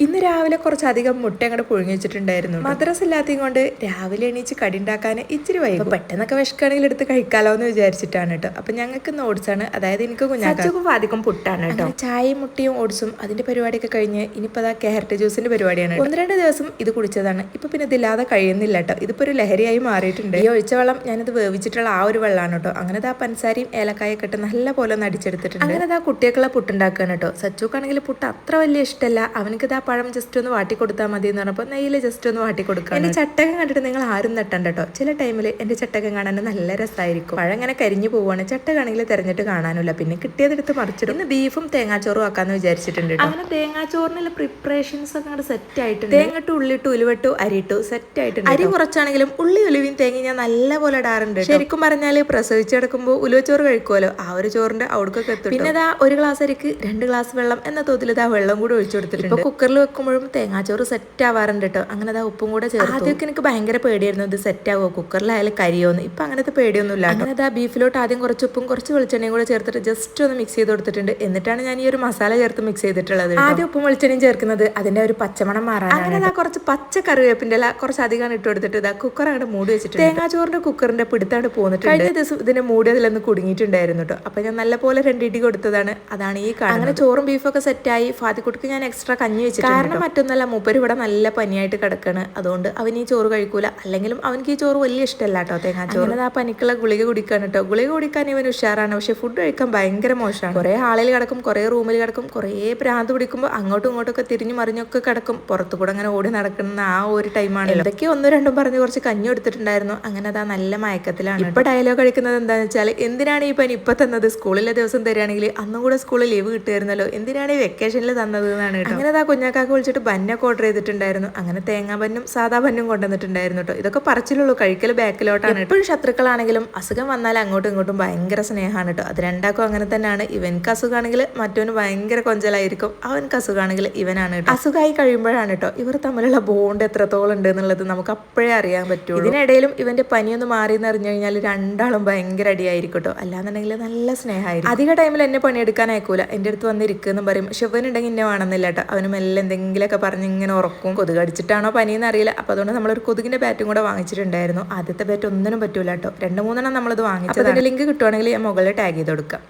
ഇന്ന് രാവിലെ കുറച്ചധികം മുട്ട അങ്ങോട്ട് പുഴുങ്ങി വെച്ചിട്ടുണ്ടായിരുന്നു. മദ്രസ ഇല്ലാത്തതും കൊണ്ട് രാവിലെ എണീച്ച് കടി ഉണ്ടാക്കാൻ ഇച്ചിരി വൈകും. പെട്ടെന്നൊക്കെ വിശക്കുകയാണെങ്കിൽ എടുത്ത് കഴിക്കാലോ എന്ന് വിചാരിച്ചിട്ടാണ് കേട്ടോ. അപ്പൊ ഞങ്ങൾക്ക് ഇന്ന് ഓട്സ് ആണ്, അതായത് എനിക്ക് കുഞ്ഞാക്കും അധികം പുട്ടാണ് കേട്ടോ. ചായയും മുട്ടയും ഓട്സും അതിന്റെ പരിപാടിയൊക്കെ കഴിഞ്ഞ് ഇനിയിപ്പോ അതാ ക്യാരറ്റ് ജ്യൂസിന്റെ പരിപാടിയാണ്. 1-2 ദിവസം ഇത് കുടിച്ചതാണ്. ഇപ്പൊ പിന്നെ ഇതില്ലാതെ കഴിയുന്നില്ല കേട്ടോ. ഇതിപ്പോ ഒരു ലഹരിയായി മാറിയിട്ടുണ്ട്. ഈ ഒഴിച്ച വെള്ളം ഞാനിത് വേവിച്ചിട്ടുള്ള ആ ഒരു വെള്ളമാണ് കേട്ടോ. അങ്ങനെ ആ പഞ്ചസാരയും ഏലക്കായൊക്കെ ഇട്ട് നല്ല പോലെ ഒന്ന് അടിച്ചെടുത്തിട്ടുണ്ട്. അങ്ങനെ ആ കുട്ടികൾക്കുള്ള പുട്ടുണ്ടാക്കുകയാണ് കേട്ടോ. സച്ചുക്കാണെങ്കിൽ പുട്ട് അത്ര വലിയ ഇഷ്ടമല്ല. അവനക്ക് ഇതാ പഴം ജസ്റ്റ് ഒന്ന് വാട്ടി കൊടുത്താൽ മതി എന്ന് പറഞ്ഞപ്പോൾ നെയ്യിൽ ജസ്റ്റ് ഒന്ന് വാട്ടി കൊടുക്കുക. എന്റെ ചട്ടകം കണ്ടിട്ട് നിങ്ങൾ ആരും നെട്ടണ്ട കേട്ടോ. ചില ടൈമിൽ എന്റെ ചട്ടകം കാണാൻ നല്ല രസമായിരിക്കും. പഴം ഇങ്ങനെ കരിഞ്ഞു പോവാണ്. ചട്ടകാണെങ്കിൽ തെരഞ്ഞിട്ട് കാണാനില്ല. പിന്നെ കിട്ടിയതെടുത്ത് മറിച്ചിടും. ഇന്ന് ബീഫും തേങ്ങാച്ചോറും ആക്കാന്ന് വിചാരിച്ചിട്ടുണ്ട്. അങ്ങനെ തേങ്ങാച്ചോറിനുള്ള പ്രിപ്പറേഷൻസ് ഒക്കെ അങ്ങോട്ട് സെറ്റ് ആയിട്ടുണ്ട്. തേങ്ങട്ടു ഉള്ളിട്ടു ഉലുവട്ടു അരിയിട്ടു സെറ്റ് ആയിട്ടുണ്ട്. അരി കുറച്ചാണെങ്കിലും ഉള്ളി ഉലുവിയും തേങ്ങ ഞാൻ നല്ല പോലെ ഇടാറുണ്ട്. ശരിക്കും പറഞ്ഞാൽ പ്രസവിച്ചെടുക്കുമ്പോൾ ഉലുവച്ചോറ് കഴിക്കുമല്ലോ, ആ ഒരു ചോറിന്റെ അവിടേക്കൊക്കെ എത്തും. പിന്നെ ഇതാ 1 ഗ്ലാസ് അരിക്ക് 2 ഗ്ലാസ് വെള്ളം എന്ന തോതിൽ ഇതാ വെള്ളം കൂടി ഒഴിച്ചു കൊടുത്തിട്ടുണ്ട്. കുക്കറിൽ വെക്കുമ്പോഴും തേങ്ങാച്ചോറ് സെറ്റ് ആവാറുണ്ട് കേട്ടോ. അങ്ങനെ അതാ ഉപ്പും കൂടെ ചേർത്ത്. ആദ്യമൊക്കെ എനിക്ക് ഭയങ്കര പേടിയായിരുന്നു ഇത് സെറ്റ് ആവോ, കുക്കറിലായാലും കരിയോന്ന്. ഇപ്പൊ അങ്ങനത്തെ പേടിയൊന്നുമില്ല. അങ്ങനെ അതാ ബീഫിലോട്ട് ആദ്യം കുറച്ച് ഉപ്പും കുറച്ച് വെളിച്ചെണ്ണയും കൂടെ ചേർത്തിട്ട് ജസ്റ്റ് ഒന്ന് മിക്സ് ചെയ്ത് കൊടുത്തിട്ടുണ്ട്. എന്നിട്ടാണ് ഞാൻ ഈ ഒരു മസാല ചേർത്ത് മിക്സ് ചെയ്തിട്ടുള്ളത്. ആദ്യം ഉപ്പും വെളിച്ചെണ്ണയും ചേർക്കുന്നത് അതിന്റെ ഒരു പച്ചമണം മാറാൻ. അങ്ങനെ അതാ കുറച്ച് പച്ച കറിവേപ്പിന്റെ ഇല കുറച്ച് അധികം ഇട്ട് കൊടുത്തിട്ട് ഇതാ കുക്കർ അങ്ങോട്ട് മൂടി വെച്ചിട്ട് തേങ്ങാച്ചോറിന്റെ കുക്കറിന്റെ പിടുത്താണ് പോന്നിട്ട്. കഴിഞ്ഞ ദിവസം ഇതിന്റെ മൂടി അതിലൊന്ന് കുടുങ്ങിയിട്ടുണ്ടായിരുന്നു കേട്ടോ. അപ്പൊ ഞാൻ നല്ല പോലെ 2 ഇടി കൊടുത്തതാണ്. അതാണ് ഈ കാണുന്നത്. അങ്ങനെ ചോറും ബീഫൊക്കെ സെറ്റായി. ഫാത്തിക്കുട്ടിക്ക് ഞാൻ എക്സ്ട്രാ കഞ്ഞി വെച്ചിട്ടുണ്ട്. കാരണം മറ്റൊന്നല്ല, മൂപ്പര് ഇവിടെ നല്ല പനിയായിട്ട് കിടക്കാണ്. അതുകൊണ്ട് അവൻ ഈ ചോറ് കഴിക്കൂല. അല്ലെങ്കിലും അവനക്ക് ഈ ചോറ് വലിയ ഇഷ്ടമല്ല കേട്ടോ, തേങ്ങാച്ചോറ്. ആ പനിക്കുള്ള ഗുളിക കുടിക്കാണ് കേട്ടോ. ഗുളിക കുടിക്കാൻ ഇവൻ ഉഷാറാണ്. പക്ഷെ ഫുഡ് കഴിക്കാൻ ഭയങ്കര മോശമാണ്. കുറെ ആളിൽ കിടക്കും, കുറെ റൂമിൽ കിടക്കും, കുറെ ഭ്രാന്ത് പിടിക്കുമ്പോൾ അങ്ങോട്ടും ഇങ്ങോട്ടൊക്കെ തിരിഞ്ഞു മറിഞ്ഞൊക്കെ കിടക്കും. പുറത്തു കൂടെ അങ്ങനെ ഓടി നടക്കുന്ന ആ ഒരു ടൈമാണ്. എന്തൊക്കെ 1-2 പറഞ്ഞ് കുറച്ച് കഞ്ഞി എടുത്തിട്ടുണ്ടായിരുന്നു. അങ്ങനെ അതാ നല്ല മയക്കത്തിലാണ്. ഇപ്പൊ ഡയലോഗ് കഴിക്കുന്നത് എന്താണെന്ന് വെച്ചാൽ, എന്തിനാണ് ഈ പനി ഇപ്പൊ തന്നത്, സ്കൂളിലെ ദിവസം തരികയാണെങ്കിൽ അന്നും കൂടെ സ്കൂളിൽ ലീവ് കിട്ടുമായിരുന്നല്ലോ, എന്തിനാണ് ഈ വെക്കേഷനിൽ തന്നത് എന്നാണ് കേട്ടോ. അങ്ങനെ അതാ കുഞ്ഞാക്കാക്ക് വിളിച്ചിട്ട് ബന്നൊക്കെ ഓർഡർ ചെയ്തിട്ടുണ്ടായിരുന്നു. അങ്ങനെ തേങ്ങാ ബന്നും സാധാ ബന്നും കൊണ്ടുവന്നിട്ടുണ്ടായിരുന്നു കേട്ടോ. ഇതൊക്കെ പറച്ചിലുള്ളൂ, കഴിക്കൽ ബാക്കിലോട്ടാണ്. എപ്പോഴും ശത്രുക്കളാണെങ്കിലും അസുഖം വന്നാൽ അങ്ങോട്ടും ഇങ്ങോട്ടും ഭയങ്കര സ്നേഹമാണ് കേട്ടോ. അത് രണ്ടാക്കും അങ്ങനെ തന്നെയാണ്. ഇവൻക്ക് അസുഖമാണെങ്കിൽ മറ്റവന് ഭയങ്കര കൊഞ്ചലായിരിക്കും, അവൻക്ക് അസുഖമാണെങ്കിൽ ഇവനാണ് കേട്ടോ. അസുഖമായി കഴിയുമ്പോഴാണ് കേട്ടോ ഇവർ തമ്മിലുള്ള ബോണ്ട് എത്രത്തോളം ഉണ്ട് എന്നുള്ളത് നമുക്ക് അപ്പോഴേ അറിയാൻ പറ്റുള്ളൂ. ഇതിനിടയിലും ഇവന്റെ പനിയൊന്ന് മാറി എന്ന് അറിഞ്ഞു കഴിഞ്ഞാൽ രണ്ടാളും ഭയങ്കര അടിയായിരിക്കും കേട്ടോ. അല്ലാന്നുണ്ടെങ്കിൽ നല്ല സ്നേഹമായിരിക്കും. അധിക ടൈമിൽ എന്നെ പണിയെടുക്കാൻ അയക്കൂല, എൻ്റെ അടുത്ത് വന്നിരിക്കുമെന്ന് പറയും. പക്ഷെ ഇവനുണ്ടെങ്കിൽ എന്നെ വേണമെന്നില്ല കേട്ടോ. അവന് മെല്ലെ എന്തെങ്കിലുമൊക്കെ പറഞ്ഞ് ഇങ്ങനെ ഉറക്കും. കൊതുക് അടിച്ചിട്ടാണോ പനിയെന്ന് അറിയില്ല. അപ്പൊ അതുകൊണ്ട് നമ്മളൊരു കൊതുകിന്റെ ബാറ്റും കൂടെ വാങ്ങിച്ചിട്ടുണ്ടായിരുന്നു. ആദ്യത്തെ ബാറ്റ് ഒന്നിനും പറ്റൂല കേട്ടോ. 2-3 നമ്മളിത് വാങ്ങിച്ചത്. അതിന്റെ ലിങ്ക് കിട്ടുവാണെങ്കിൽ ഞാൻ മുകളിൽ ടാഗ് ചെയ്ത് കൊടുക്കാം.